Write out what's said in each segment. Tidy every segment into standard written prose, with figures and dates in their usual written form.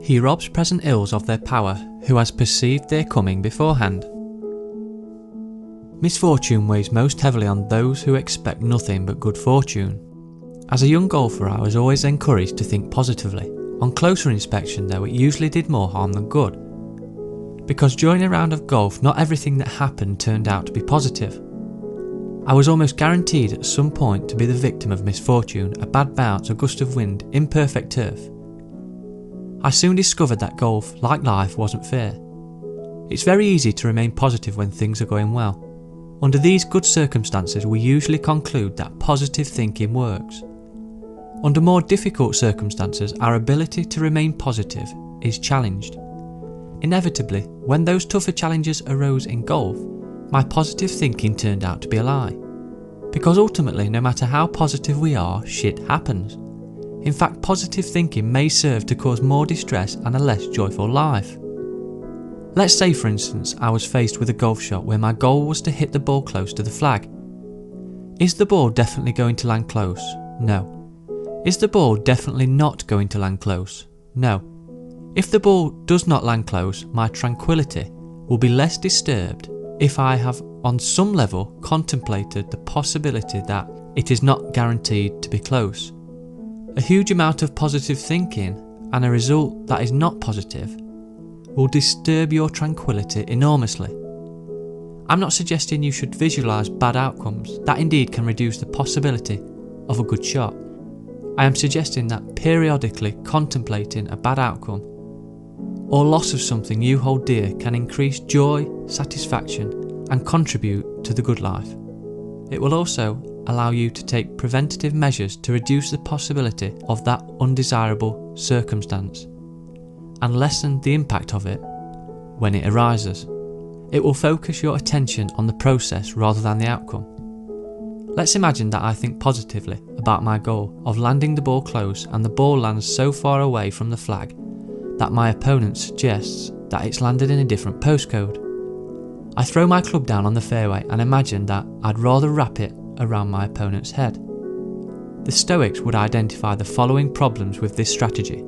He robs present ills of their power, who has perceived their coming beforehand. Misfortune weighs most heavily on those who expect nothing but good fortune. As a young golfer, I was always encouraged to think positively. On closer inspection though, it usually did more harm than good. Because during a round of golf, not everything that happened turned out to be positive. I was almost guaranteed at some point to be the victim of misfortune, a bad bounce, a gust of wind, imperfect turf. I soon discovered that golf, like life, wasn't fair. It's very easy to remain positive when things are going well. Under these good circumstances, we usually conclude that positive thinking works. Under more difficult circumstances, our ability to remain positive is challenged. Inevitably, when those tougher challenges arose in golf, my positive thinking turned out to be a lie. Because ultimately, no matter how positive we are, shit happens. In fact, positive thinking may serve to cause more distress and a less joyful life. Let's say, for instance, I was faced with a golf shot where my goal was to hit the ball close to the flag. Is the ball definitely going to land close? No. Is the ball definitely not going to land close? No. If the ball does not land close, my tranquility will be less disturbed if I have on some level contemplated the possibility that it is not guaranteed to be close. A huge amount of positive thinking and a result that is not positive will disturb your tranquility enormously. I'm not suggesting you should visualise bad outcomes, that indeed can reduce the possibility of a good shot. I am suggesting that periodically contemplating a bad outcome or loss of something you hold dear can increase joy, satisfaction and contribute to the good life. It will also allow you to take preventative measures to reduce the possibility of that undesirable circumstance and lessen the impact of it when it arises. It will focus your attention on the process rather than the outcome. Let's imagine that I think positively about my goal of landing the ball close and the ball lands so far away from the flag that my opponent suggests that it's landed in a different postcode. I throw my club down on the fairway and imagine that I'd rather wrap it around my opponent's head. The Stoics would identify the following problems with this strategy.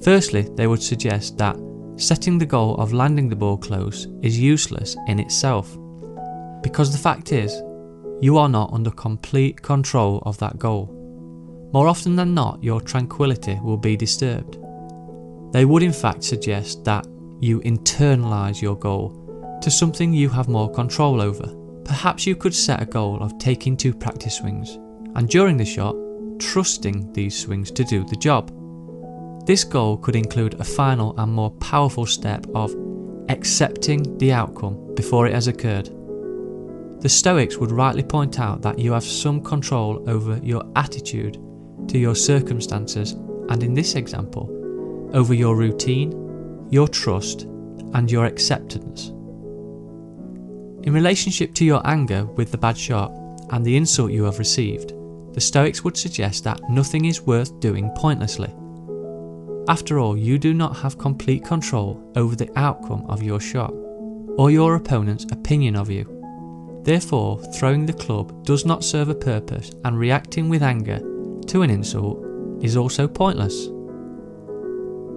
Firstly, they would suggest that setting the goal of landing the ball close is useless in itself, because the fact is, you are not under complete control of that goal. More often than not, your tranquility will be disturbed. They would in fact suggest that you internalize your goal to something you have more control over. Perhaps you could set a goal of taking 2 practice swings, and during the shot, trusting these swings to do the job. This goal could include a final and more powerful step of accepting the outcome before it has occurred. The Stoics would rightly point out that you have some control over your attitude to your circumstances, and in this example, over your routine, your trust, and your acceptance. In relationship to your anger with the bad shot and the insult you have received, the Stoics would suggest that nothing is worth doing pointlessly. After all, you do not have complete control over the outcome of your shot, or your opponent's opinion of you. Therefore, throwing the club does not serve a purpose, and reacting with anger to an insult is also pointless.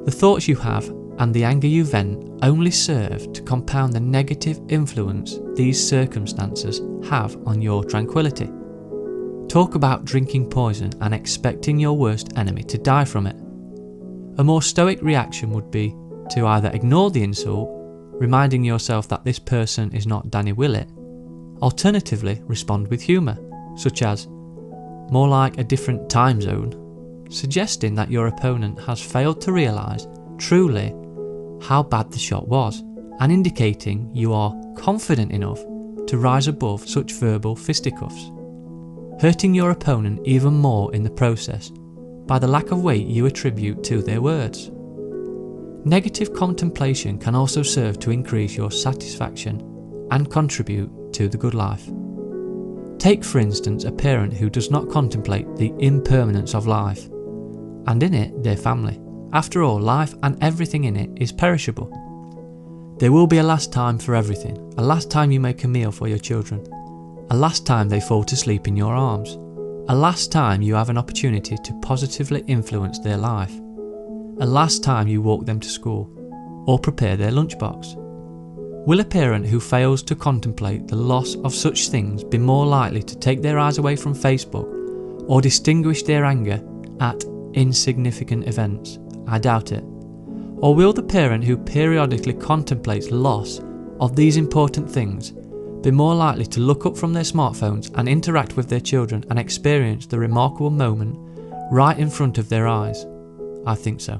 The thoughts you have and the anger you vent only serve to compound the negative influence these circumstances have on your tranquility. Talk about drinking poison and expecting your worst enemy to die from it. A more stoic reaction would be to either ignore the insult, reminding yourself that this person is not Danny Willett, alternatively respond with humour, such as, more like a different time zone, suggesting that your opponent has failed to realise truly how bad the shot was, and indicating you are confident enough to rise above such verbal fisticuffs, hurting your opponent even more in the process by the lack of weight you attribute to their words. Negative contemplation can also serve to increase your satisfaction and contribute to the good life. Take for instance a parent who does not contemplate the impermanence of life, and in it their family. After all, life and everything in it is perishable. There will be a last time for everything, a last time you make a meal for your children, a last time they fall to sleep in your arms, a last time you have an opportunity to positively influence their life. a last time you walk them to school or prepare their lunchbox? Will a parent who fails to contemplate the loss of such things be more likely to take their eyes away from Facebook or distinguish their anger at insignificant events? I doubt it. Or will the parent who periodically contemplates loss of these important things be more likely to look up from their smartphones and interact with their children and experience the remarkable moment right in front of their eyes? I think so.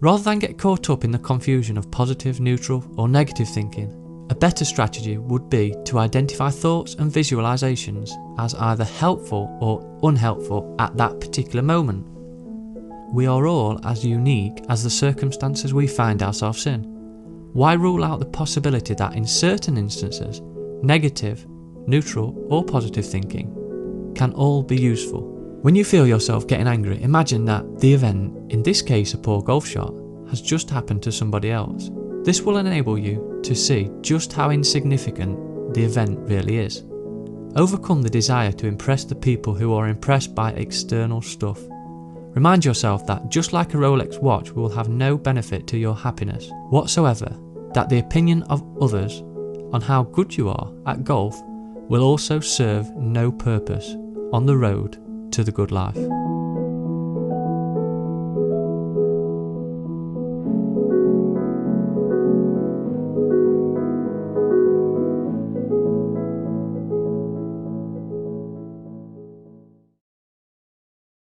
Rather than get caught up in the confusion of positive, neutral or negative thinking, a better strategy would be to identify thoughts and visualizations as either helpful or unhelpful at that particular moment. We are all as unique as the circumstances we find ourselves in. Why rule out the possibility that in certain instances, negative, neutral or positive thinking can all be useful? When you feel yourself getting angry, imagine that the event, in this case a poor golf shot, has just happened to somebody else. This will enable you to see just how insignificant the event really is. Overcome the desire to impress the people who are impressed by external stuff. Remind yourself that just like a Rolex watch will have no benefit to your happiness whatsoever, that the opinion of others on how good you are at golf will also serve no purpose on the road to the good life.